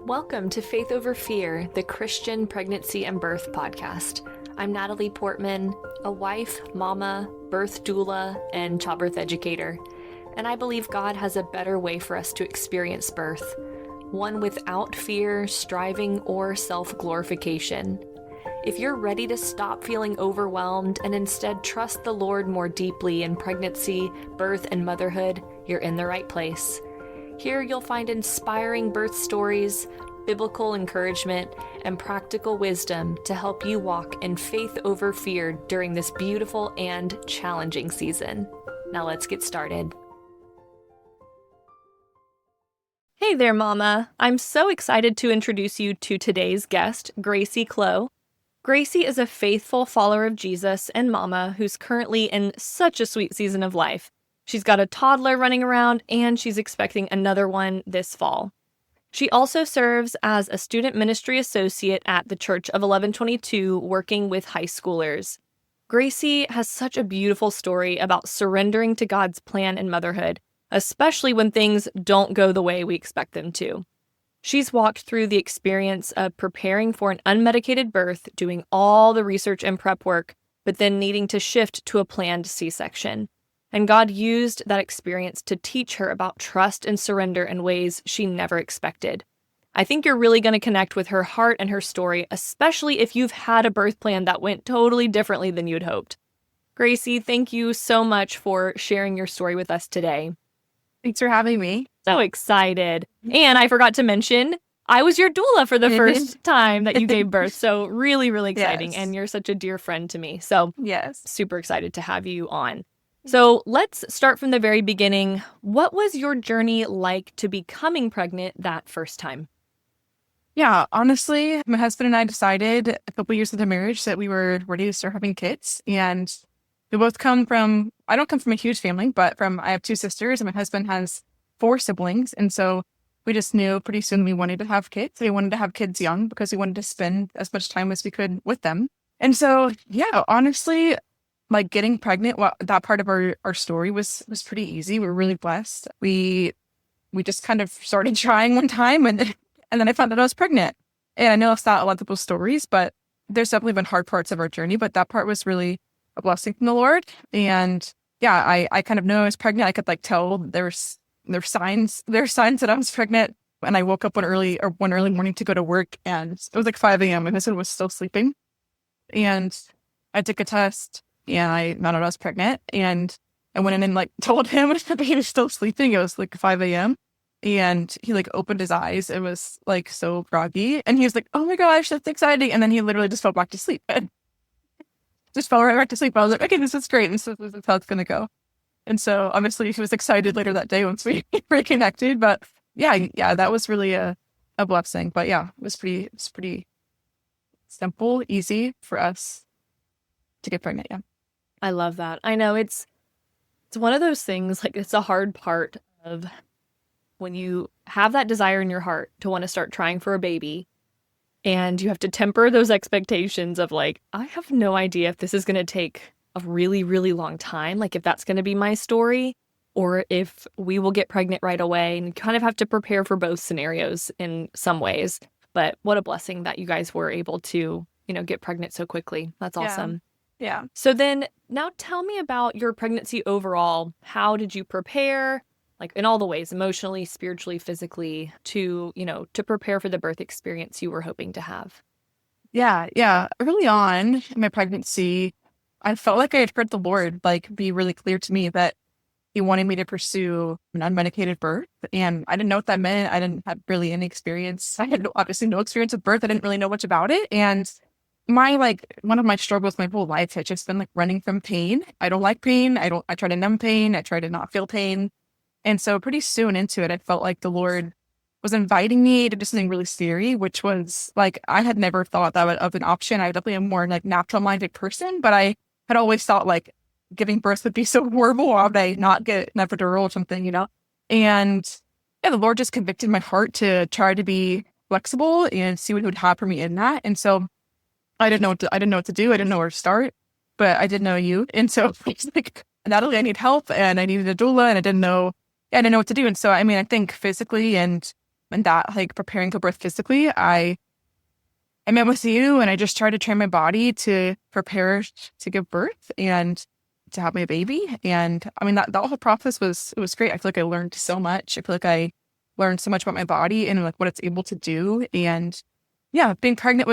Welcome to Faith Over Fear, the Christian Pregnancy and Birth podcast. I'm Natalie Portman, a wife, mama, birth doula, and childbirth educator. And I believe God has a better way for us to experience birth, one without fear, striving, or self-glorification. If you're ready to stop feeling overwhelmed and instead trust the Lord more deeply in pregnancy, birth, and motherhood, you're in the right place. Here you'll find inspiring birth stories, biblical encouragement, and practical wisdom to help you walk in faith over fear during this beautiful and challenging season. Now let's get started. Hey there, Mama. I'm so excited to introduce you to today's guest, Gracie Clowe. Gracie is a faithful follower of Jesus and Mama who's currently in such a sweet season of life. She's got a toddler running around, and she's expecting another one this fall. She also serves as a student ministry associate at the Church of 1122, working with high schoolers. Gracie has such a beautiful story about surrendering to God's plan in motherhood, especially when things don't go the way we expect them to. She's walked through the experience of preparing for an unmedicated birth, doing all the research and prep work, but then needing to shift to a planned C-section. And God used that experience to teach her about trust and surrender in ways she never expected. I think you're really going to connect with her heart and her story, especially if you've had a birth plan that went totally differently than you'd hoped. Gracie, thank you so much for sharing your story with us today. Thanks for having me. So excited. And I forgot to mention, I was your doula for the first time that you gave birth. So really, really exciting. Yes. And you're such a dear friend to me. So Yes. super excited to have you on. So let's start from the very beginning. What was your journey like to becoming pregnant that first time? Yeah, honestly, my husband and I decided a couple years into marriage that we were ready to start having kids. And we both I don't come from a huge family, but I have two sisters and my husband has 4 siblings. And so we just knew pretty soon we wanted to have kids. We wanted to have kids young because we wanted to spend as much time as we could with them. And so, yeah, honestly, like getting pregnant, that part of our story was pretty easy. We were really blessed. We just kind of started trying one time and then I found out I was pregnant. And I know it's not a lot of people's stories, but there's definitely been hard parts of our journey, but that part was really a blessing from the Lord. And yeah, I kind of knew I was pregnant. I could like tell there's signs that I was pregnant. And I woke up one early morning to go to work and it was like 5 a.m. My husband was still sleeping. And I took a test. And I found out I was pregnant, and I went in and like told him that he was still sleeping. It was like 5 a.m. and he like opened his eyes. It was like so groggy, and he was like, "Oh my gosh, that's exciting!" And then he literally just fell back to sleep. Just fell right back to sleep. I was like, "Okay, this is great. This is how it's gonna go." And so obviously he was excited later that day once we reconnected. But yeah, that was really a blessing. But yeah, it was pretty simple, easy for us to get pregnant. Yeah. I love that. I know it's one of those things, like it's a hard part of when you have that desire in your heart to want to start trying for a baby and you have to temper those expectations of like, I have no idea if this is going to take a really, really long time, like if that's going to be my story or if we will get pregnant right away, and you kind of have to prepare for both scenarios in some ways. But what a blessing that you guys were able to, get pregnant so quickly. That's awesome. Yeah. So then now tell me about your pregnancy overall. How did you prepare, like in all the ways, emotionally, spiritually, physically, to prepare for the birth experience you were hoping to have? Yeah. Early on in my pregnancy, I felt like I had heard the Lord be really clear to me that he wanted me to pursue an unmedicated birth. And I didn't know what that meant. I didn't have really any experience. I had obviously no experience with birth. I didn't really know much about it. And one of my struggles my whole life had just been running from pain. I don't like pain. I try to numb pain. I try to not feel pain. And so pretty soon into it, I felt like the Lord was inviting me to do something really scary, which was I had never thought that of an option. I definitely am more natural minded person, but I had always thought giving birth would be so horrible. Why would I not get an epidural or something, And yeah, the Lord just convicted my heart to try to be flexible and see what he would have for me in that. And so I didn't know what to do. I didn't know where to start, but I did know you. And so it's Natalie, I need help and I needed a doula and I didn't know what to do. And so, I think physically and and that like preparing for birth physically, I met with you and I just tried to train my body to prepare to give birth and to have my baby. And I mean, that whole process it was great. I feel like I learned so much. I feel like I learned so much about my body and like what it's able to do. And yeah, being pregnant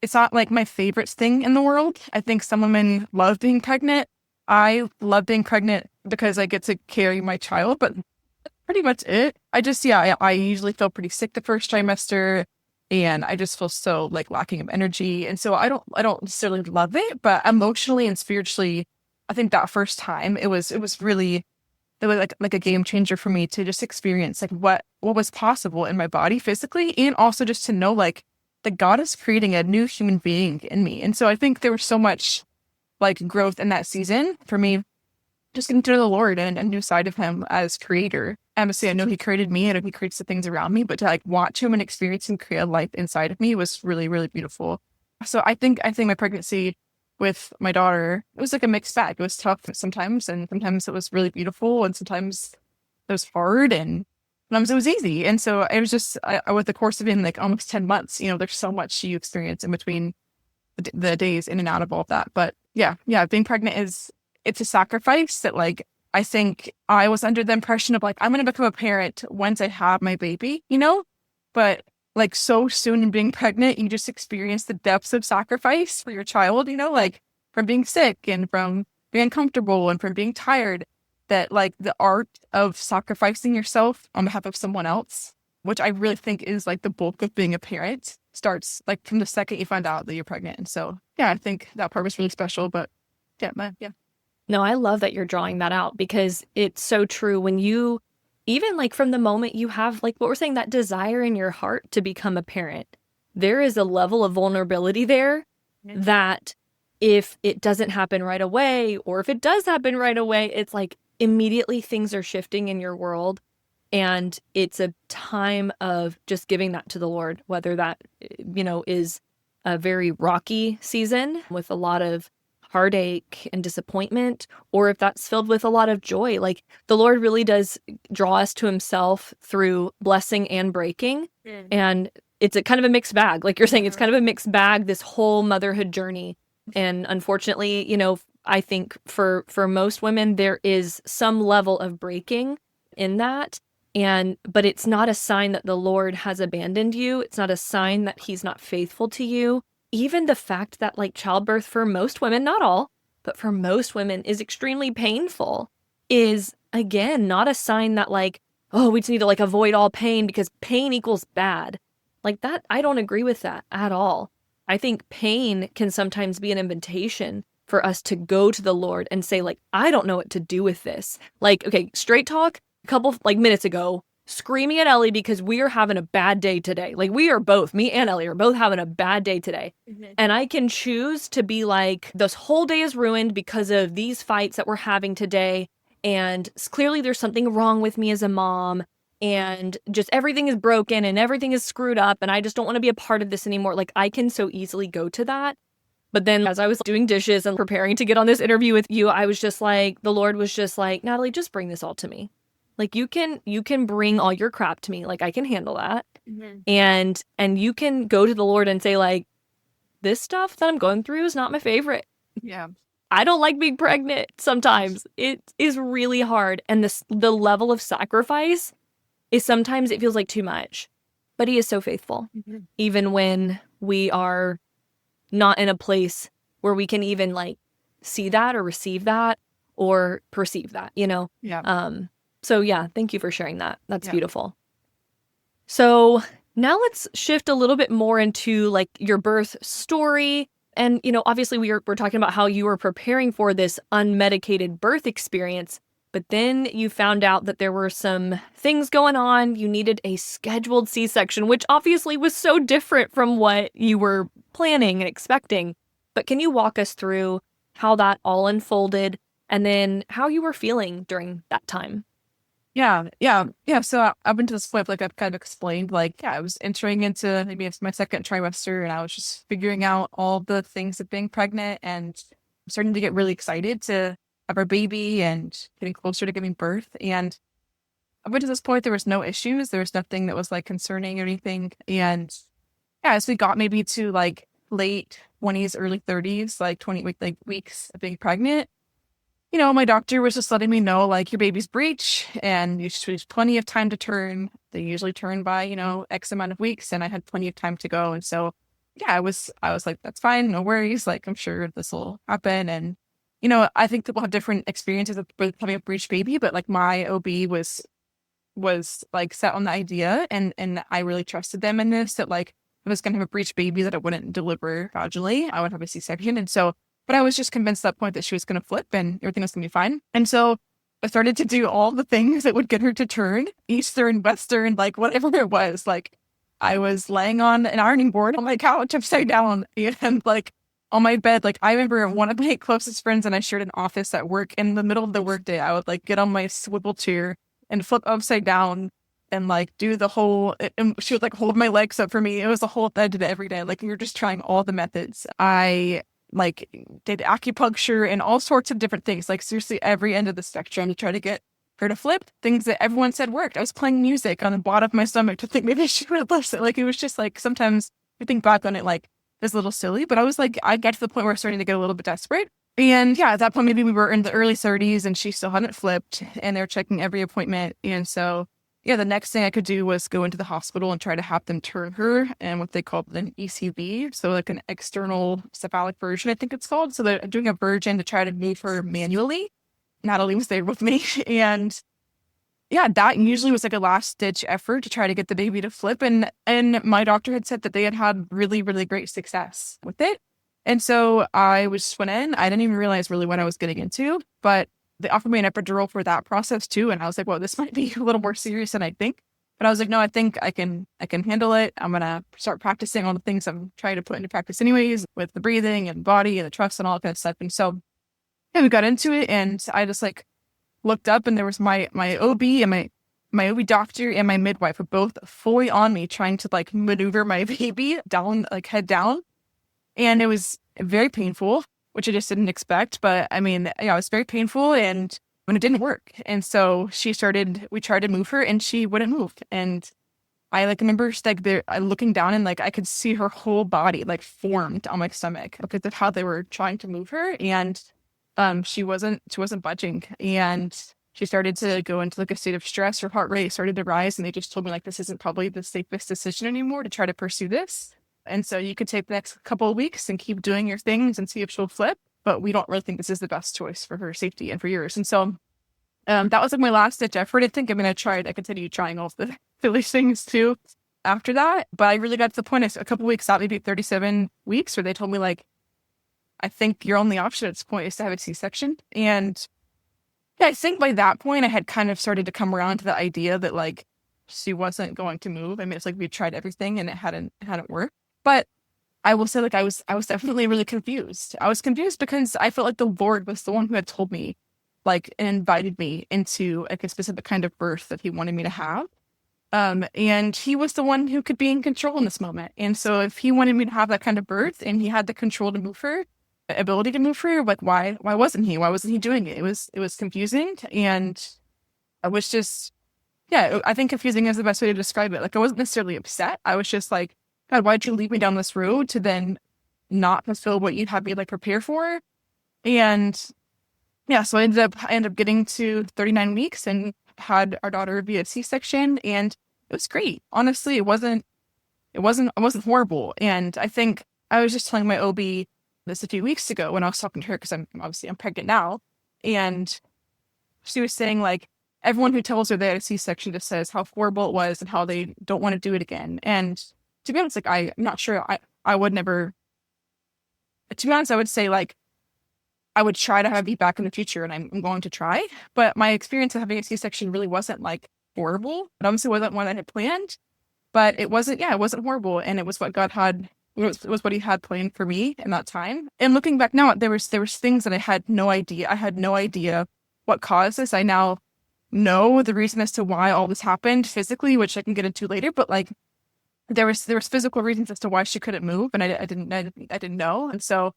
it's not like my favorite thing in the world. I think some women love being pregnant. I love being pregnant because I get to carry my child, but pretty much it. I usually feel pretty sick the first trimester and I just feel so like lacking of energy. And so I don't necessarily love it, but emotionally and spiritually, I think that first time it was really it was like a game changer for me to just experience like what was possible in my body physically and also just to know like that God is creating a new human being in me. And so I think there was so much like growth in that season for me just getting to know the Lord and a new side of him as creator. Obviously, I know he created me and he creates the things around me, but to like watch him and experience and create a life inside of me was really, really beautiful. So I think my pregnancy with my daughter, it was like a mixed bag. It was tough sometimes, and sometimes it was really beautiful, and sometimes it was hard, and sometimes it was easy. And so it was just, with the course of being like almost 10 months, you know, there's so much you experience in between the days in and out of all of that. But yeah, being pregnant it's a sacrifice that like, I think I was under the impression of like, I'm going to become a parent once I have my baby, you know, but like so soon in being pregnant, you just experience the depths of sacrifice for your child, you know, like from being sick and from being uncomfortable and from being tired, that like the art of sacrificing yourself on behalf of someone else, which I really think is like the bulk of being a parent, starts like from the second you find out that you're pregnant. And so, yeah, I think that part was really special, but yeah. No, I love that you're drawing that out because it's so true. When you, even like from the moment you have, like what we're saying, that desire in your heart to become a parent, there is a level of vulnerability there that if it doesn't happen right away, or if it does happen right away, it's like immediately things are shifting in your world. And it's a time of just giving that to the Lord, whether that, is a very rocky season with a lot of heartache and disappointment, or if that's filled with a lot of joy. Like the Lord really does draw us to himself through blessing and breaking. And it's a kind of a mixed bag. Like you're saying, it's kind of a mixed bag, this whole motherhood journey. And unfortunately, I think for most women, there is some level of breaking in that. But it's not a sign that the Lord has abandoned you. It's not a sign that he's not faithful to you. Even the fact that like childbirth for most women, not all, but for most women is extremely painful is again, not a sign that like, oh, we just need to like avoid all pain because pain equals bad. Like that, I don't agree with that at all. I think pain can sometimes be an invitation for us to go to the Lord and say like, I don't know what to do with this. Like, okay, straight talk, a couple like minutes ago, screaming at Ellie because we are having a bad day today. Like we are both, me and Ellie are both having a bad day today. And I can choose to be like, this whole day is ruined because of these fights that we're having today. And clearly there's something wrong with me as a mom. And just everything is broken and everything is screwed up. And I just don't want to be a part of this anymore. Like I can so easily go to that. But then as I was doing dishes and preparing to get on this interview with you, I was just like, the Lord was just like, Natalie, just bring this all to me. Like you can bring all your crap to me. Like I can handle that. And you can go to the Lord and say like, this stuff that I'm going through is not my favorite. Yeah. I don't like being pregnant sometimes. It is really hard. And the level of sacrifice is sometimes it feels like too much. But he is so faithful. Even when we are not in a place where we can even like see that or receive that or perceive that, Yeah. So yeah, thank you for sharing that. That's beautiful. So now let's shift a little bit more into like your birth story. And, obviously we're talking about how you were preparing for this unmedicated birth experience, but then you found out that there were some things going on. You needed a scheduled C-section, which obviously was so different from what you were planning and expecting. But can you walk us through how that all unfolded and then how you were feeling during that time? Yeah. So up until this point, like I've kind of explained, like, yeah, I was entering into maybe it's my second trimester and I was just figuring out all the things of being pregnant and starting to get really excited to have our baby and getting closer to giving birth. And up until this point, there was no issues. There was nothing that was like concerning or anything. And yeah, as we got maybe to like late 20s, early 30s, like weeks of being pregnant, my doctor was just letting me know like your baby's breech and there's plenty of time to turn. They usually turn by, X amount of weeks, and I had plenty of time to go. And so yeah, I was like, that's fine, no worries. Like, I'm sure this will happen. And, I think people have different experiences with having a breech baby, but like my OB was like set on the idea, and I really trusted them in this, that like if I was gonna have a breech baby that I wouldn't deliver vaginally, I would have a C-section. And so, but I was just convinced at that point that she was gonna flip and everything was gonna be fine. And so I started to do all the things that would get her to turn, Eastern, Western, like whatever it was. Like I was laying on an ironing board on my couch upside down and like on my bed. Like I remember one of my closest friends and I shared an office at work. In the middle of the workday, I would like get on my swivel chair and flip upside down and like do the whole, and she would like hold my legs up for me. It was a whole, I did it every day. Like we were just trying all the methods. I like did acupuncture and all sorts of different things, like seriously every end of the spectrum to try to get her to flip, things that everyone said worked. I was playing music on the bottom of my stomach to think maybe she would listen. Like it was just like, sometimes I think back on it like it's a little silly, but I was like, I got to the point where I was starting to get a little bit desperate. And yeah, at that point, maybe we were in the early 30s and she still hadn't flipped, and they're checking every appointment. And so, yeah, the next thing I could do was go into the hospital and try to have them turn her and what they called an ECV. So like an external cephalic version, I think it's called. So they're doing a version to try to move her manually. Natalie was there with me. And yeah, that usually was like a last ditch effort to try to get the baby to flip. And my doctor had said that they had really, really great success with it. And so I just went in. I didn't even realize really what I was getting into, but they offered me an epidural for that process too. And I was like, well, this might be a little more serious than I think. But I was like, no, I think I can handle it. I'm going to start practicing all the things I'm trying to put into practice anyways, with the breathing and body and the trust and all that kind of stuff. And so yeah, we got into it, and I just like looked up, and there was my OB and my OB doctor and my midwife were both fully on me trying to like maneuver my baby down, like head down. And it was very painful, which I just didn't expect. But I mean, yeah, it was very painful, and when it didn't work. And so we tried to move her and she wouldn't move. And I like remember like looking down and like I could see her whole body like formed on my stomach because of how they were trying to move her. And she wasn't budging. And she started to go into like a state of stress. Her heart rate started to rise, and they just told me like this isn't probably the safest decision anymore to try to pursue this. And so you could take the next couple of weeks and keep doing your things and see if she'll flip. But we don't really think this is the best choice for her safety and for yours. And so that was like my last ditch effort. I think I continued trying all the foolish things too after that. But I really got to the point a couple of weeks out, maybe 37 weeks, where they told me like, I think your only option at this point is to have a C-section. And yeah, I think by that point I had kind of started to come around to the idea that like she wasn't going to move. I mean, it's like we tried everything and it hadn't worked. But I will say, like, I was definitely really confused. I was confused because I felt like the Lord was the one who had told me, like, and invited me into like a specific kind of birth that he wanted me to have. And he was the one who could be in control in this moment. And so if he wanted me to have that kind of birth and he had the control to move her, the ability to move her, like, why wasn't he? Why wasn't he doing it? It was confusing. And I was just, yeah, I think confusing is the best way to describe it. Like, I wasn't necessarily upset. I was just like, God, why'd you lead me down this road to then not fulfill what you'd have me like prepare for? And yeah, so I ended up getting to 39 weeks and had our daughter via C-section, and it was great. Honestly, it wasn't horrible. And I think I was just telling my OB this a few weeks ago when I was talking to her, because I'm pregnant now, and she was saying like, everyone who tells her they had a C-section just says how horrible it was and how they don't want to do it again. And to be honest, like, I'm not sure I would never, to be honest, I would say like, I would try to have it back in the future, and I'm going to try. But my experience of having a C-section really wasn't like horrible. It obviously wasn't one I had planned, but it wasn't horrible. And it was what God had, it was what he had planned for me in that time. And looking back now, there was things that I had no idea. I had no idea what caused this. I now know the reason as to why all this happened physically, which I can get into later, but like, there was physical reasons as to why she couldn't move, and I didn't know. And so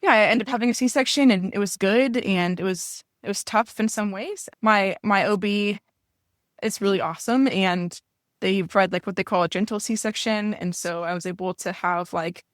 yeah, I ended up having a C-section, and it was good, and it was tough in some ways. My OB it's really awesome. And they provide like what they call a gentle C-section. And so I was able to have like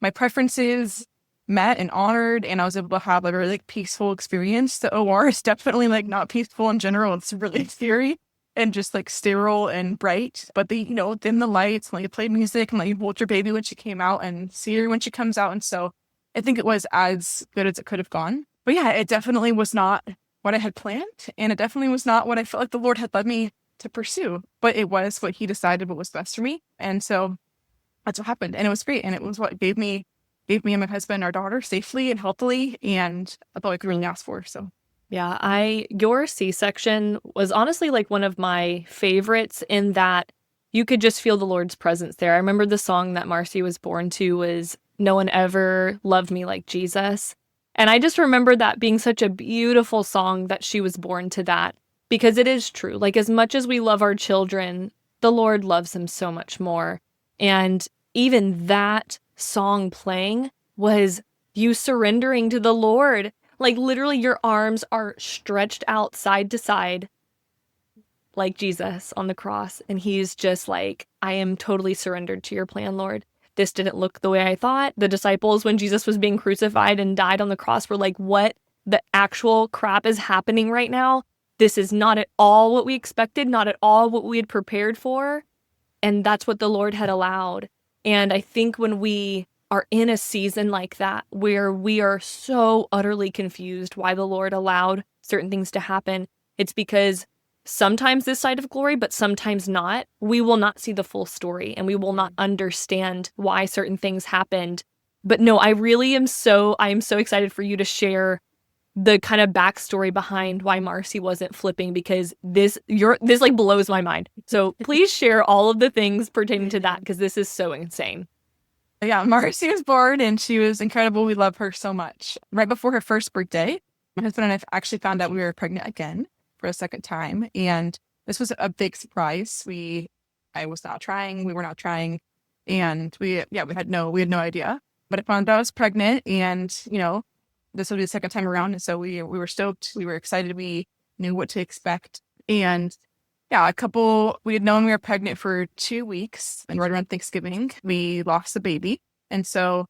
my preferences met and honored, and I was able to have like a really peaceful experience. The OR is definitely like not peaceful in general. It's really scary and just like sterile and bright. But they, dim the lights and like play music and like hold your baby when she came out and see her when she comes out. And so I think it was as good as it could have gone. But yeah, it definitely was not what I had planned, and it definitely was not what I felt like the Lord had led me to pursue. But it was what He decided what was best for me. And so that's what happened. And it was great. And it was what gave me and my husband our daughter safely and healthily. And that's all I could really ask for. So yeah, your C-section was honestly like one of my favorites in that you could just feel the Lord's presence there. I remember the song that Marcy was born to was "No One Ever Loved Me Like Jesus." And I just remember that being such a beautiful song that she was born to that, because it is true. Like, as much as we love our children, the Lord loves them so much more. And even that song playing was you surrendering to the Lord. Like, literally your arms are stretched out side to side like Jesus on the cross. And He's just like, I am totally surrendered to your plan, Lord. This didn't look the way I thought. The disciples, when Jesus was being crucified and died on the cross, were like, what the actual crap is happening right now? This is not at all what we expected, not at all what we had prepared for. And that's what the Lord had allowed. And I think when we are in a season like that, where we are so utterly confused why the Lord allowed certain things to happen, it's because sometimes this side of glory, but sometimes not, we will not see the full story and we will not understand why certain things happened. But no, I am so excited for you to share the kind of backstory behind why Marcy wasn't flipping, because this like blows my mind. So please share all of the things pertaining to that, because this is so insane. Yeah, Marcy was born and she was incredible. We love her so much. Right before her first birthday, my husband and I actually found out we were pregnant again for a second time. And this was a big surprise. I was not trying. We were not trying. And we had no idea. But I found out I was pregnant, and, this will be the second time around. And so we were stoked. We were excited. We knew what to expect. And yeah, we had known we were pregnant for 2 weeks, and right around Thanksgiving, we lost the baby. And so,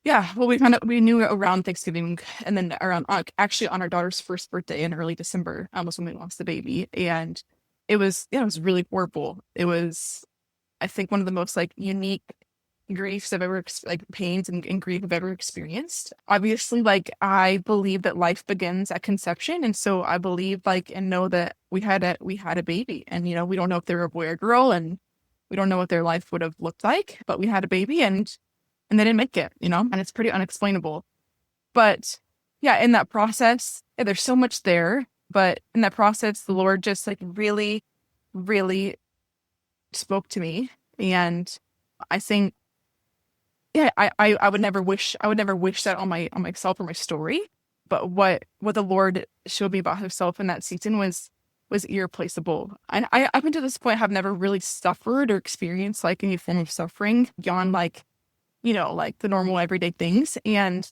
yeah, well, we knew around Thanksgiving, and then actually on our daughter's first birthday in early December, was when we lost the baby. And it was really horrible. It was, I think, one of the most like unique griefs I've ever, like pains and grief I've ever experienced. Obviously, like, I believe that life begins at conception. And so I believe and know that we had a baby, and, we don't know if they were a boy or girl, and we don't know what their life would have looked like, but we had a baby, and they didn't make it, and it's pretty unexplainable. But yeah, in that process, there's so much there, but in that process, the Lord just like really, really spoke to me. And I think, yeah, I would never wish that on myself or my story. But what the Lord showed me about Himself in that season was irreplaceable. And I up until this point have never really suffered or experienced like any form of suffering beyond like the normal everyday things. And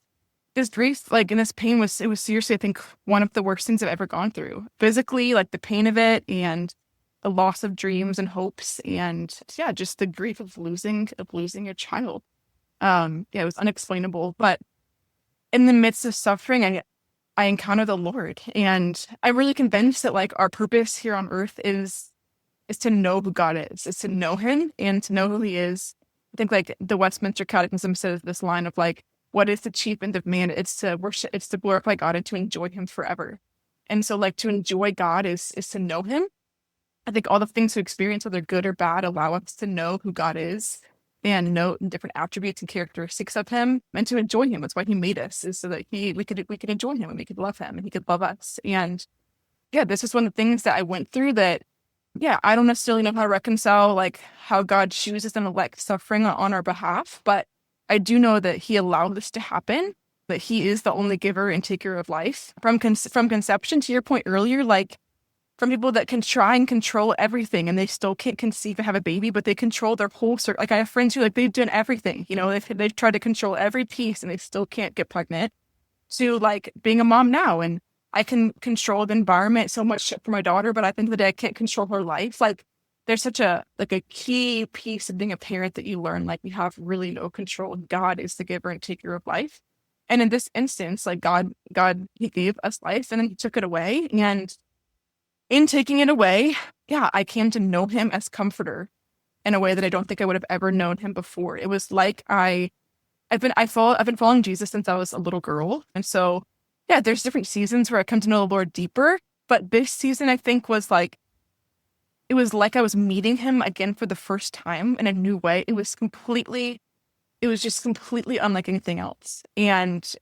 this grief, like, and this pain was seriously, I think, one of the worst things I've ever gone through. Physically, like the pain of it, and the loss of dreams and hopes, and yeah, just the grief of losing a child. It was unexplainable. But in the midst of suffering, I encounter the Lord, and I'm really convinced that like our purpose here on earth is to know who God is to know Him and to know who He is. I think like the Westminster Catechism says this line of like, what is the chief end of man? It's to worship, it's to glorify God and to enjoy Him forever. And so like to enjoy God is to know Him. I think all the things we experience, whether good or bad, allow us to know who God is and know different attributes and characteristics of Him, and to enjoy Him. That's why He made us, is so that we could enjoy Him, and we could love Him, and He could love us. And yeah, this is one of the things that I went through that, yeah, I don't necessarily know how to reconcile like how God chooses and elects suffering on our behalf, but I do know that He allowed this to happen, that He is the only giver and taker of life. From conception, to your point earlier, like from people that can try and control everything and they still can't conceive and have a baby, but they control their whole like I have friends who like they've done everything, they've tried to control every piece and they still can't get pregnant, to like being a mom now and I can control the environment so much for my daughter, but at the end of the day, I can't control her life. Like there's such a key piece of being a parent that you learn, like you have really no control. God is the giver and taker of life. And in this instance, like God, he gave us life and then he took it away. And in taking it away, yeah, I came to know him as comforter in a way that I don't think I would have ever known him before. It was like I've been following Jesus since I was a little girl. And so, yeah, there's different seasons where I come to know the Lord deeper. But this season, I think, was like, it was like I was meeting him again for the first time in a new way. It was just completely unlike anything else. And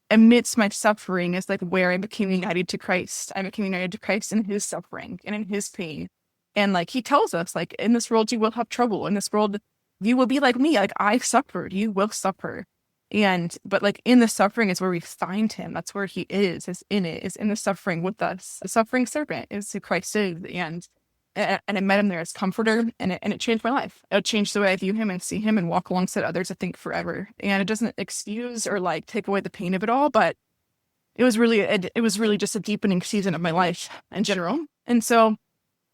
amidst my suffering is like where I became united to Christ. I became united to Christ in his suffering and in his pain. And like he tells us, like, in this world, you will have trouble. In this world, you will be like me. Like I suffered, you will suffer. But like in the suffering is where we find him. That's where he is in the suffering with us. The suffering servant is who Christ is. And I met him there as comforter, and it changed my life. It changed the way I view him and see him and walk alongside others, I think, forever. And it doesn't excuse or like take away the pain of it all, but it was really just a deepening season of my life in general. And so,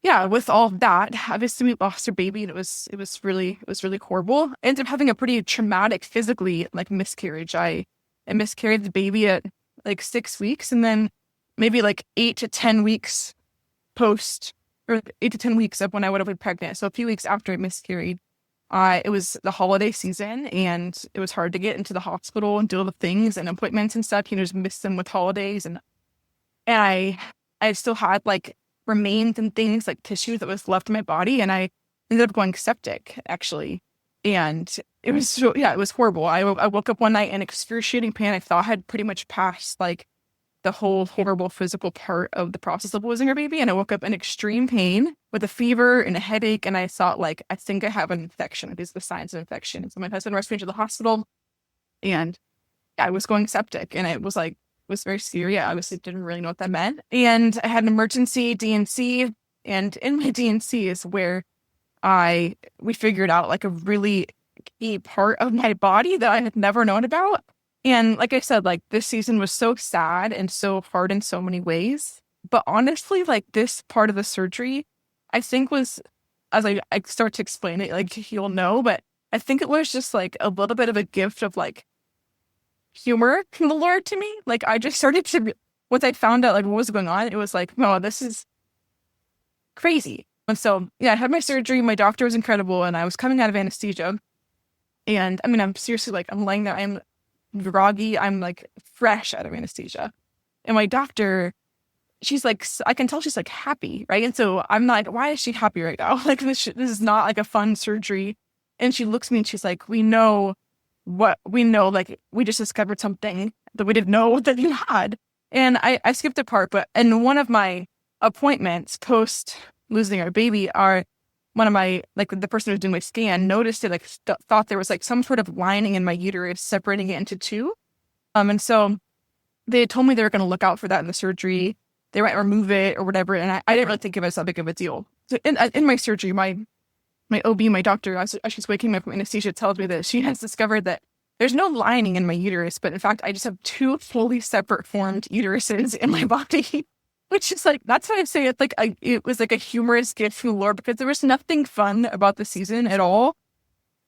yeah, with all of that, obviously we lost our baby, and it was really horrible. I ended up having a pretty traumatic physically like miscarriage. I miscarried the baby at like 6 weeks, and then maybe like 8 to 10 weeks post, or 8 to 10 weeks of when I would have been pregnant. So a few weeks after I miscarried, it was the holiday season, and it was hard to get into the hospital and do all the things and appointments and stuff. Just missed them with holidays, and I still had like remains and things like tissue that was left in my body, and I ended up going septic actually, and it was horrible. I woke up one night in excruciating pain. I thought I had pretty much passed like the whole horrible physical part of the process of losing our baby, and I woke up in extreme pain with a fever and a headache, and I thought, like, I think I have an infection. These are the signs of infection. And so my husband rushed me to the hospital, and I was going septic, and it was very scary. I obviously didn't really know what that meant. And I had an emergency DNC, and in my DNC is where we figured out like a really key part of my body that I had never known about. And like I said, like this season was so sad and so hard in so many ways. But honestly, like this part of the surgery, I think was, as I start to explain it, like you'll know, but I think it was just like a little bit of a gift of like humor from the Lord to me. Like I just started to, once I found out like what was going on, it was like, no, this is crazy. And so, yeah, I had my surgery. My doctor was incredible, and I was coming out of anesthesia. And I mean, I'm seriously like, I'm laying there, I'm groggy, I'm like fresh out of anesthesia. And my doctor, she's like, I can tell she's like happy, right? And so I'm like, why is she happy right now? Like this is not like a fun surgery. And she looks at me and she's like, we know, like we just discovered something that we didn't know that you had. And I skipped a part, but in one of my appointments post losing our baby, one of my, like the person who was doing my scan noticed it, like thought there was like some sort of lining in my uterus separating it into two. And so they had told me they were going to look out for that in the surgery. They might remove it or whatever. And I didn't really think of it as that big of a deal. So in my surgery, my OB, my doctor, as she's waking me up from anesthesia, tells me that she has discovered that there's no lining in my uterus, but in fact, I just have two fully separate formed uteruses in my body. Which is like, that's why I say it's like, it was like a humorous gift from the Lord, because there was nothing fun about the season at all.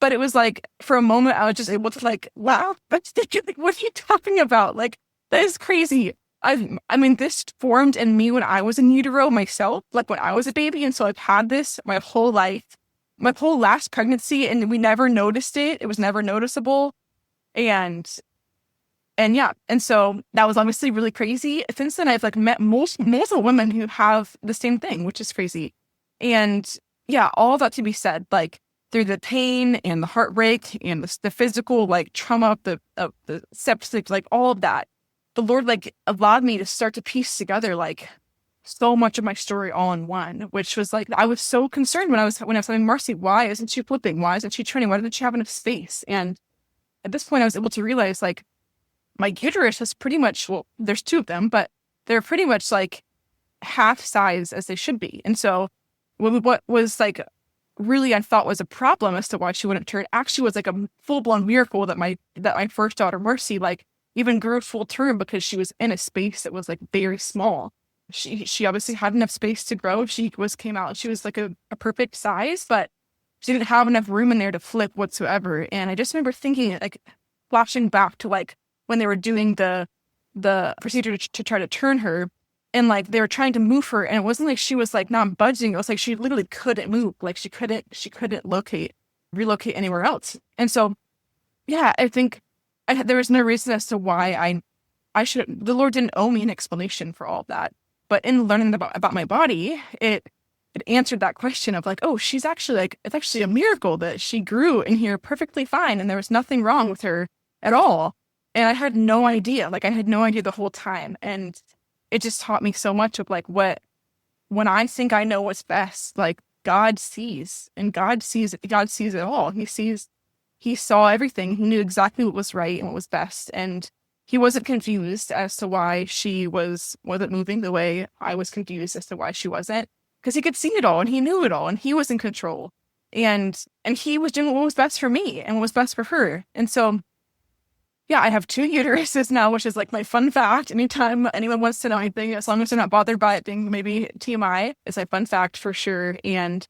But it was like, for a moment, I was just able to like laugh. But like, what are you talking about? Like, that is crazy. I mean, this formed in me when I was in utero myself, like when I was a baby. And so I've had this my whole life, my whole last pregnancy, and we never noticed it. It was never noticeable. And yeah, and so that was obviously really crazy. Since then, I've like met multiple women who have the same thing, which is crazy. And yeah, all that to be said, like through the pain and the heartbreak and the physical like trauma of the septic, like all of that, the Lord like allowed me to start to piece together like so much of my story all in one, which was like, I was so concerned when I was having Marcy, why isn't she flipping? Why isn't she training? Why doesn't she have enough space? And at this point, I was able to realize like, my uterus is pretty much, well, there's two of them, but they're pretty much like half size as they should be. And so what was like really I thought was a problem as to why she wouldn't turn actually was like a full-blown miracle that my first daughter, Mercy, like even grew full term because she was in a space that was like very small. She obviously had enough space to grow. Came out, she was like a perfect size, but she didn't have enough room in there to flip whatsoever. And I just remember thinking, like, flashing back to like when they were doing the procedure to try to turn her, and like they were trying to move her, and it wasn't like she was like not budging. It was like she literally couldn't move. Like she couldn't relocate anywhere else. And so, yeah, I think there was no reason as to why I should. The Lord didn't owe me an explanation for all of that. But in learning about my body, it answered that question of like, oh, she's actually like, it's actually a miracle that she grew in here perfectly fine, and there was nothing wrong with her at all. And I had no idea. Like I had no idea the whole time. And it just taught me so much of like when I think I know what's best, like God sees, and God sees it all. He saw everything. He knew exactly what was right and what was best. And he wasn't confused as to why she wasn't moving the way I was confused as to why she wasn't, because he could see it all and he knew it all and he was in control, and he was doing what was best for me and what was best for her. And so, yeah, I have 2 uteruses now, which is like my fun fact. Anytime anyone wants to know anything, as long as they're not bothered by it being maybe TMI, it's a fun fact for sure. And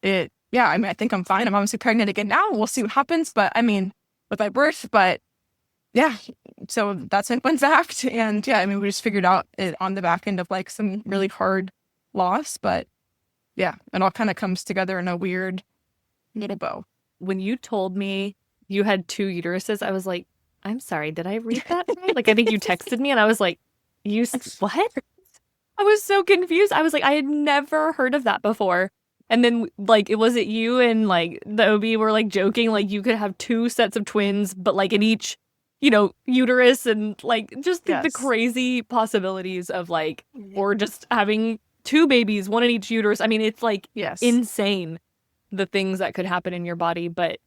yeah, I mean, I think I'm fine. I'm obviously pregnant again now. We'll see what happens. But I mean, with my birth, but yeah, so that's my fun fact. And yeah, I mean, we just figured out it on the back end of like some really hard loss. But yeah, it all kind of comes together in a weird little bow. When you told me you had 2 uteruses, I was like, I'm sorry, did I read that right? Like, I think you texted me and I was like, what? I was so confused. I was like, I had never heard of that before. And then, like, was it you and, like, the OB were, like, joking, like, you could have 2 sets of twins, but, like, in each, uterus, and, like, just the crazy possibilities of, like, or just having 2 babies, 1 in each uterus. I mean, it's, like, insane, the things that could happen in your body. But,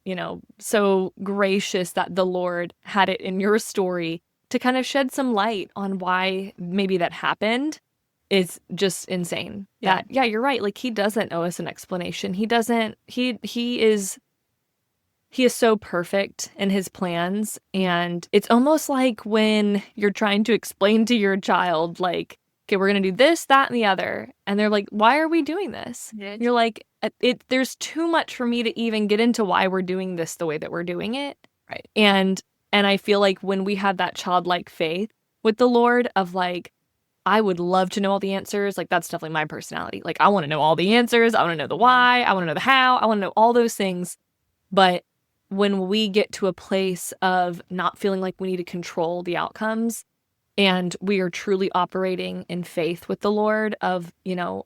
so gracious that the Lord had it in your story to kind of shed some light on why maybe that happened. Is just insane. Yeah, you're right. Like, he doesn't owe us an explanation. He doesn't. He is so perfect in his plans, and it's almost like when you're trying to explain to your child, like, okay, we're gonna do this, that, and the other, and they're like, why are we doing this? And you're like, there's too much for me to even get into why we're doing this the way that we're doing it. Right. And I feel like when we have that childlike faith with the Lord of like, I would love to know all the answers. Like, that's definitely my personality. Like, I want to know all the answers. I want to know the why. I want to know the how. I want to know all those things. But when we get to a place of not feeling like we need to control the outcomes, and we are truly operating in faith with the Lord of,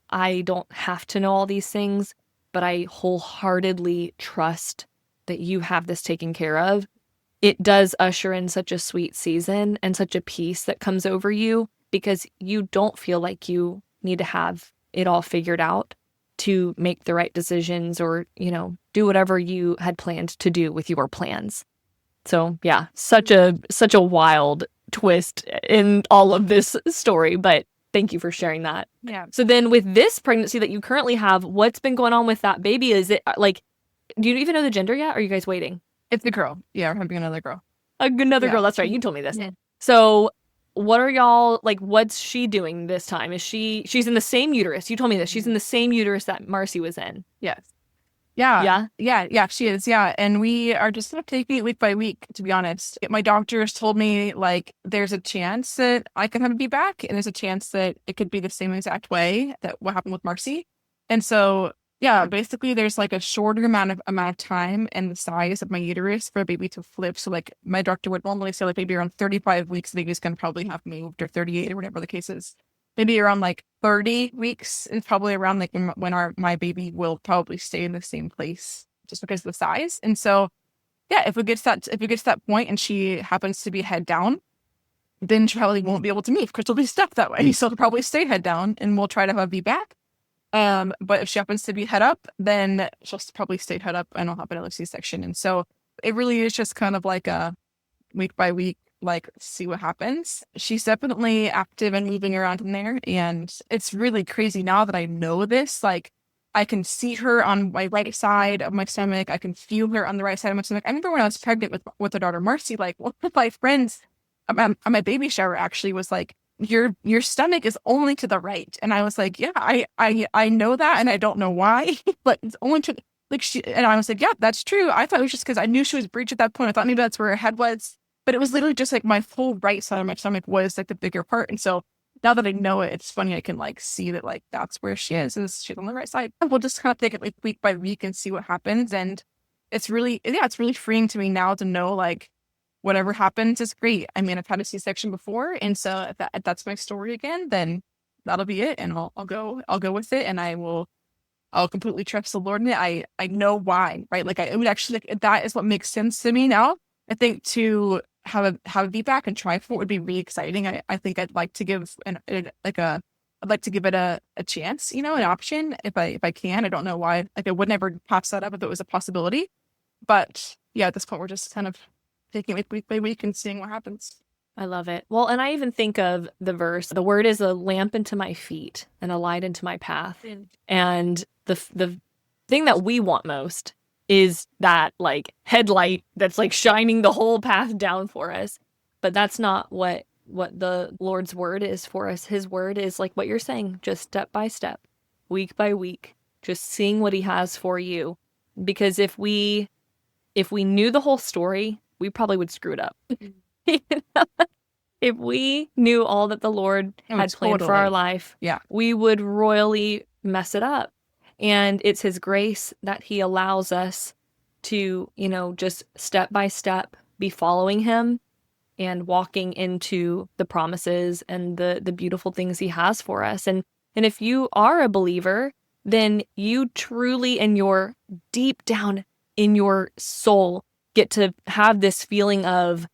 I don't have to know all these things, but I wholeheartedly trust that you have this taken care of, it does usher in such a sweet season and such a peace that comes over you, because you don't feel like you need to have it all figured out to make the right decisions or, do whatever you had planned to do with your plans. So yeah, such a wild twist in all of this story, but thank you for sharing that. Yeah. So then with this pregnancy that you currently have, what's been going on with that baby? Is it like, do you even know the gender yet? Or are you guys waiting? It's a girl. Yeah, we're having another girl. Another girl. That's right. You told me this. Yeah. So what are y'all, like, what's she doing this time? She's in the same uterus. You told me this. She's in the same uterus that Marcy was in. Yes. Yeah. Yeah? Yeah, she is. Yeah. And we are just going to take it week by week, to be honest. My doctors told me, like, there's a chance that I can have a be back, and there's a chance that it could be the same exact way that what happened with Marcy. And so, yeah, basically there's like a shorter amount of time and the size of my uterus for a baby to flip. So like my doctor would normally say like maybe around 35 weeks, the baby's going to probably have moved, or 38 or whatever the case is. Maybe around like 30 weeks is probably around like when my baby will probably stay in the same place just because of the size. And so, yeah, if it gets to that point and she happens to be head down, then she probably won't be able to move because she'll be stuck that way. So she'll probably stay head down, and we'll try to have a be back. But if she happens to be head up, then she'll probably stay head up and I'll have another C-section. And so it really is just kind of like a week by week, like, see what happens. She's definitely active and moving around in there. And it's really crazy now that I know this. Like, I can see her on my right side of my stomach. I can feel her on the right side of my stomach. I remember when I was pregnant with our daughter Marcy, like, one of my friends at my baby shower actually was like, your stomach is only to the right. And I was like, yeah, I know that. And I don't know why, but it's only to like and I was like, yeah, that's true. I thought it was just because I knew she was breech at that point. I thought maybe that's where her head was, but it was literally just like my whole right side of my stomach was like the bigger part. And so now that I know it, it's funny. I can like see that like that's where she is she's on the right side. We'll just kind of take it like week by week and see what happens. And it's really freeing to me now to know like whatever happens is great. I mean, I've had a C-section before, and so if that's my story again, then that'll be it, and I'll go with it, and I'll completely trust the Lord in it. I know why, right? Like it would actually like that is what makes sense to me now. I think to have a feedback and try for it would be really exciting. I think I'd like to give I'd like to give it a chance, an option if I can. I don't know why. Like I would never pass that up if it was a possibility. But yeah, at this point we're just kind of taking it week by week and seeing what happens. I love it. Well, and I even think of the verse, the word is a lamp into my feet and a light into my path. And the thing that we want most is that like headlight that's like shining the whole path down for us. But that's not what the Lord's word is for us. His word is like what you're saying, just step by step, week by week, just seeing what he has for you. Because if we knew the whole story, we probably would screw it up. If we knew all that the Lord had planned for our life, we would royally mess it up. And it's his grace that he allows us to, just step by step be following him and walking into the promises and the beautiful things he has for us. And if you are a believer, then you truly in your deep down in your soul get to have this feeling of,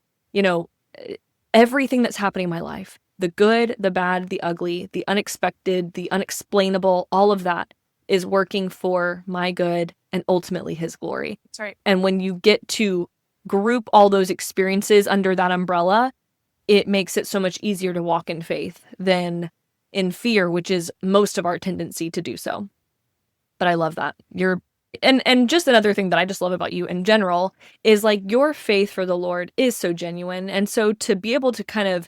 everything that's happening in my life, the good, the bad, the ugly, the unexpected, the unexplainable, all of that is working for my good and ultimately his glory. That's right. And when you get to group all those experiences under that umbrella, it makes it so much easier to walk in faith than in fear, which is most of our tendency to do so. But I love that. And just another thing that I just love about you in general is like your faith for the Lord is so genuine. And so to be able to kind of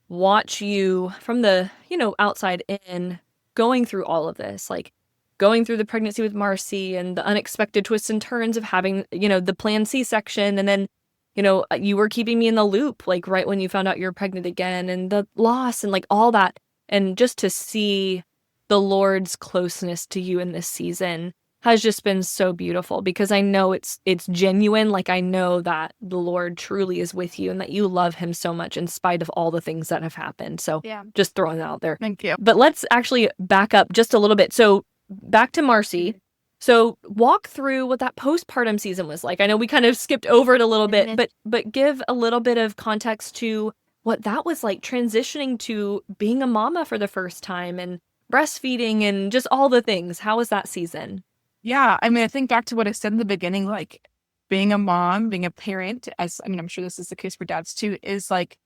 watch you from the, outside in going through all of this, like going through the pregnancy with Marcy and the unexpected twists and turns of having, the planned C-section. And then, you were keeping me in the loop, like right when you found out you were pregnant again and the loss and like all that. And just to see the Lord's closeness to you in this season has just been so beautiful because I know it's genuine. Like I know that the Lord truly is with you and that you love him so much in spite of all the things that have happened. So just throwing that out there. Thank you. But let's actually back up just a little bit. So back to Marcy. So walk through what that postpartum season was like. I know we kind of skipped over it a little bit, but give a little bit of context to what that was like transitioning to being a mama for the first time and breastfeeding and just all the things. How was that season? Yeah, I mean, I think back to what I said in the beginning, like being a mom, being a parent, I'm sure this is the case for dads too, is like,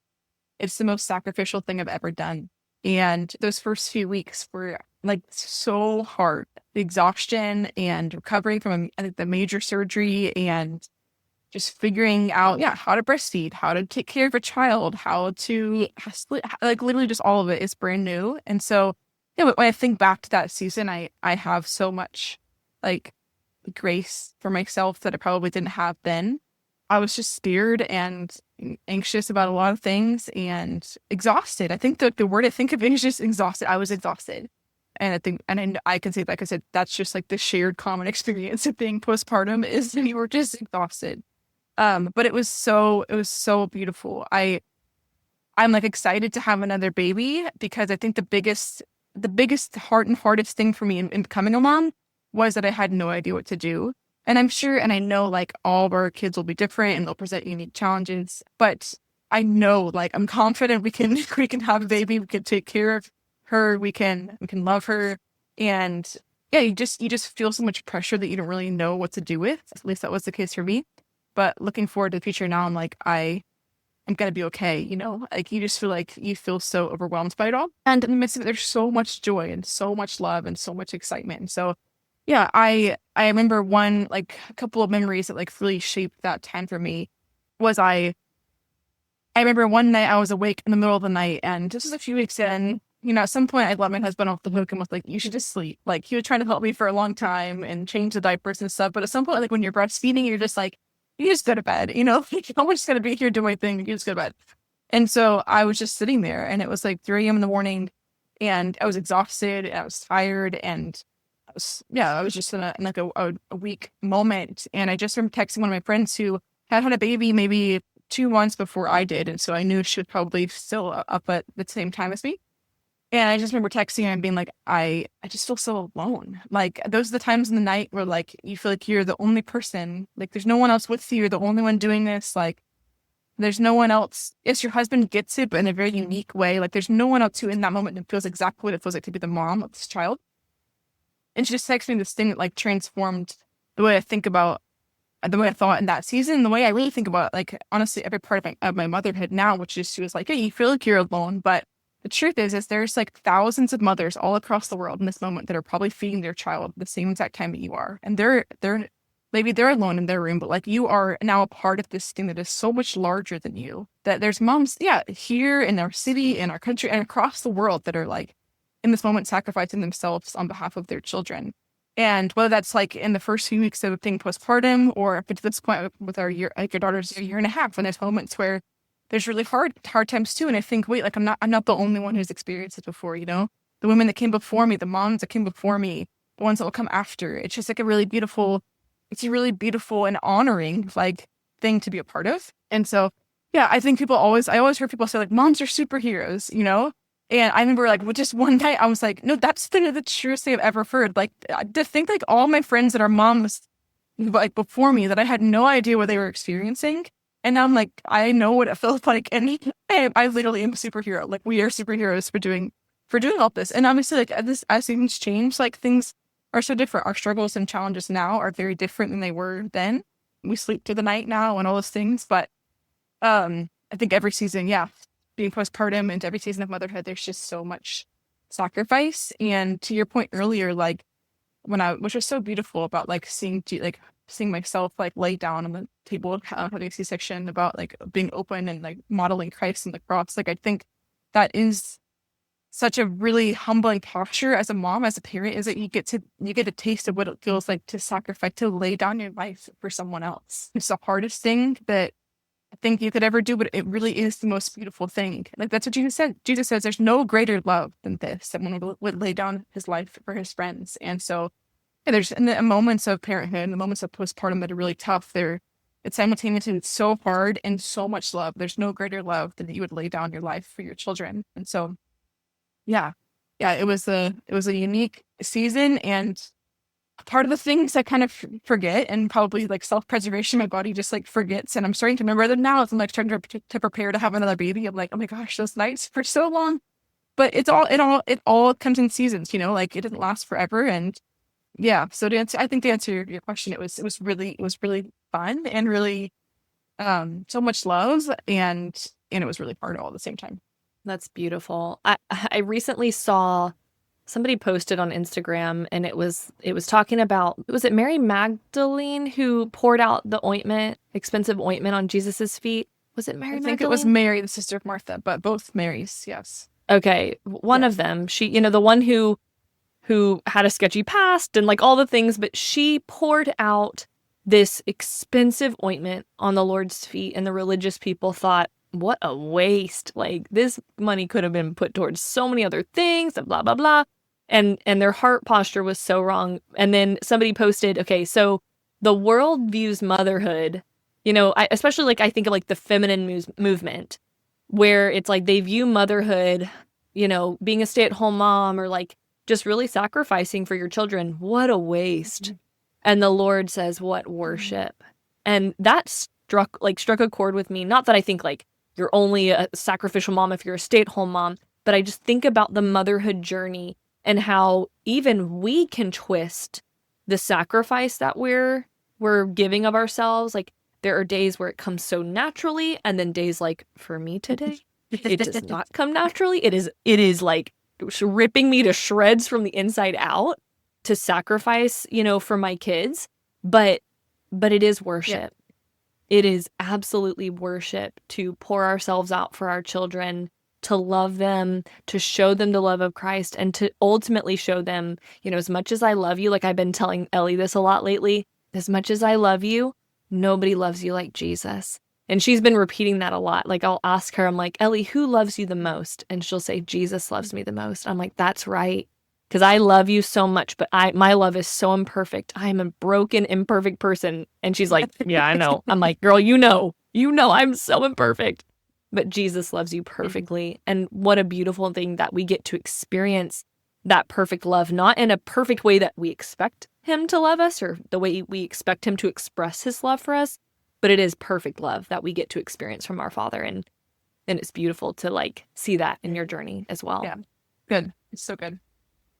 it's the most sacrificial thing I've ever done. And those first few weeks were like so hard. The exhaustion and recovering from the major surgery and just figuring out, how to breastfeed, how to take care of a child, how to like literally just all of it is brand new. And so, when I think back to that season, I have so much like grace for myself that I probably didn't have then. I was just scared and anxious about a lot of things and exhausted. I think the word I think of is just exhausted. I was exhausted. And I think, and I can say, like I said, that's just like the shared common experience of being postpartum is you were just exhausted. But it was so beautiful. I'm like excited to have another baby because I think the biggest heart and hardest thing for me in becoming a mom was that I had no idea what to do. And I'm sure, and I know like all of our kids will be different and they'll present unique challenges, but I know, like, I'm confident we can have a baby. We can take care of her. We can love her. And yeah, you just feel so much pressure that you don't really know what to do with. At least that was the case for me. But looking forward to the future now, I'm like, I'm going to be okay. Like you just feel like you feel so overwhelmed by it all. And in the midst of it, there's so much joy and so much love and so much excitement. And so yeah, I remember a couple of memories that like really shaped that time for me was I I remember one night I was awake in the middle of the night, and this was a few weeks in. At some point I let my husband off the hook and was like, you should just sleep. Like, he was trying to help me for a long time and change the diapers and stuff. But at some point, like, when you're breastfeeding, you're just like, you just go to bed, like, I'm just going to be here doing my thing. You just go to bed. And so I was just sitting there, and it was like 3 a.m. in the morning, and I was exhausted, and I was tired, and I was just in like a weak moment. And I just remember texting one of my friends who had a baby maybe 2 months before I did. And so I knew she was probably still up at the same time as me. And I just remember texting her and being like, I just feel so alone. Like, those are the times in the night where, like, you feel like you're the only person. Like, there's no one else with you. You're the only one doing this. Like, there's no one else. Yes, your husband gets it, but in a very unique way. Like, there's no one else who in that moment feels exactly what it feels like to be the mom of this child. And she just texted me this thing that, like, transformed the way I think about, the way I thought in that season, the way I really think about, like, honestly, every part of my motherhood now, which is, she was like, hey, you feel like you're alone, but the truth is there's like thousands of mothers all across the world in this moment that are probably feeding their child the same exact time that you are. And they're maybe they're alone in their room, but like, you are now a part of this thing that is so much larger than you, that there's moms, here in our city, in our country, and across the world that are like in this moment sacrificing themselves on behalf of their children. And whether that's like in the first few weeks of being postpartum, or up to this point with our year, like your daughter's a year and a half, when there's moments where there's really hard times too. And I think, wait, like, I'm not the only one who's experienced it before, the women that came before me, the moms that came before me, the ones that will come after. It's just like a really beautiful and honoring, like, thing to be a part of. And so, I think I always heard people say, like, moms are superheroes, And I remember, like, just one night I was like, no, that's the truest thing I've ever heard. Like, to think, like, all my friends that are moms, like, before me, that I had no idea what they were experiencing. And now I'm like, I know what it feels like. And I literally am a superhero. Like, we are superheroes for doing all this. And obviously, like, as things change, like, things are so different. Our struggles and challenges now are very different than they were then. We sleep through the night now and all those things. But I think every season, being postpartum and every season of motherhood, there's just so much sacrifice. And to your point earlier, like, which was so beautiful about, like, seeing myself, like, lay down on the table having a C-section, about, like, being open and, like, modeling Christ on the cross. Like, I think that is such a really humbling posture as a mom, as a parent, is that you get a taste of what it feels like to sacrifice, to lay down your life for someone else. It's the hardest thing that I think you could ever do, but it really is the most beautiful thing. Like, that's what Jesus said. Jesus says there's no greater love than this, that one would lay down his life for his friends. And so, there's in the moments of parenthood and the moments of postpartum that are really tough. It's simultaneously, it's so hard and so much love. There's no greater love than that you would lay down your life for your children. And so, it was a unique season. And part of the things I kind of forget, and probably, like, self-preservation, my body just, like, forgets. And I'm starting to remember them now as I'm, like, trying to prepare to have another baby. I'm like, oh my gosh, those nights for so long. But it all comes in seasons, like, it didn't last forever. And so I think to answer your question, it was really fun and really so much love, and it was really hard all at the same time. That's beautiful. I recently saw somebody posted on Instagram, and it was talking about, was it Mary Magdalene who poured out the expensive ointment on Jesus's feet? Was it Mary Magdalene? I think it was Mary, the sister of Martha, but both Marys, yes. Okay, one of them. She, the one who had a sketchy past and, like, all the things, but she poured out this expensive ointment on the Lord's feet, and the religious people thought, what a waste. Like, this money could have been put towards so many other things, and blah, blah, blah. And their heart posture was so wrong. And then somebody posted, okay, so the world views motherhood, especially, like, I think of, like, the feminine movement, where it's like they view motherhood, being a stay-at-home mom, or, like, just really sacrificing for your children. What a waste. Mm-hmm. And the Lord says, what worship. And that struck a chord with me. Not that I think, like, you're only a sacrificial mom if you're a stay-at-home mom, but I just think about the motherhood journey and how even we can twist the sacrifice that we're giving of ourselves. Like, there are days where it comes so naturally, and then days like, for me today, it does not come naturally. It is like ripping me to shreds from the inside out to sacrifice, for my kids. But it is worship. It is absolutely worship to pour ourselves out for our children, to love them, to show them the love of Christ, and to ultimately show them, as much as I love you, like I've been telling Ellie this a lot lately, as much as I love you, nobody loves you like Jesus. And she's been repeating that a lot. Like I'll ask her, I'm like, Ellie, who loves you the most? And she'll say, Jesus loves me the most. I'm like, that's right. Because I love you so much, but my love is so imperfect. I am a broken, imperfect person. And she's like, yeah, I know. I'm like, girl, you know, I'm so imperfect. But Jesus loves you perfectly. And what a beautiful thing that we get to experience that perfect love, not in a perfect way that we expect him to love us or the way we expect him to express his love for us, but it is perfect love that we get to experience from our Father. And it's beautiful to like see that in your journey as well. Yeah. Good. It's so good.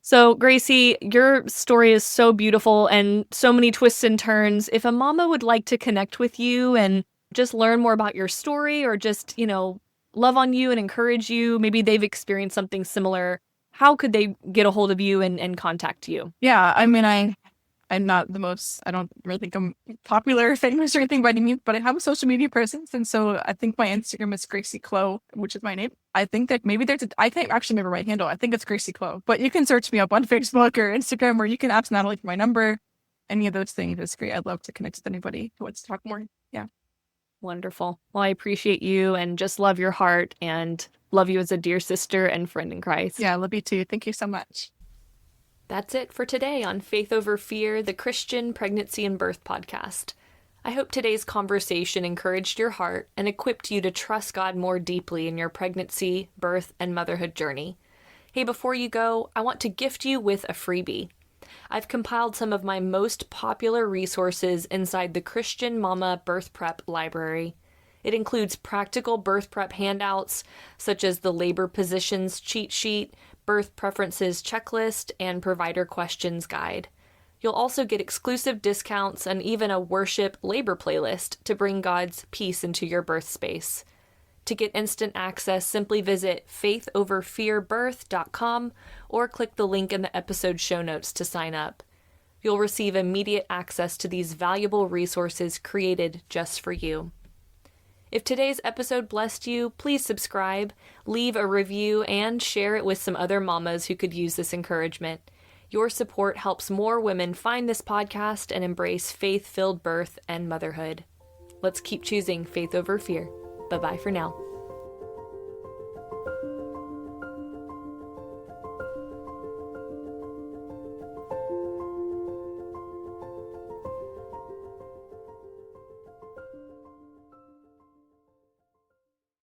So, Gracie, your story is so beautiful and so many twists and turns. If a mama would like to connect with you and just learn more about your story or just, love on you and encourage you, maybe they've experienced something similar, how could they get a hold of you and contact you? Yeah, I mean, I'm not the most, I don't really think I'm popular or famous or anything by any means, but I have a social media presence. And so I think my Instagram is Gracie Clowe, which is my name. I think that maybe I can't actually remember my handle. I think it's Gracie Clowe, but you can search me up on Facebook or Instagram, or you can ask Natalie for my number. Any of those things is great. I'd love to connect with anybody who wants to talk more. Yeah. Wonderful. Well, I appreciate you and just love your heart and love you as a dear sister and friend in Christ. Yeah, I love you too. Thank you so much. That's it for today on Faith Over Fear, the Christian Pregnancy and Birth podcast. I hope today's conversation encouraged your heart and equipped you to trust God more deeply in your pregnancy, birth, and motherhood journey. Hey, before you go, I want to gift you with a freebie. I've compiled some of my most popular resources inside the Christian Mama Birth Prep Library. It includes practical birth prep handouts, such as the labor positions cheat sheet, birth preferences checklist, and provider questions guide. You'll also get exclusive discounts and even a worship labor playlist to bring God's peace into your birth space. To get instant access, simply visit faithoverfearbirth.com or click the link in the episode show notes to sign up. You'll receive immediate access to these valuable resources created just for you. If today's episode blessed you, please subscribe, leave a review, and share it with some other mamas who could use this encouragement. Your support helps more women find this podcast and embrace faith-filled birth and motherhood. Let's keep choosing faith over fear. Bye-bye for now.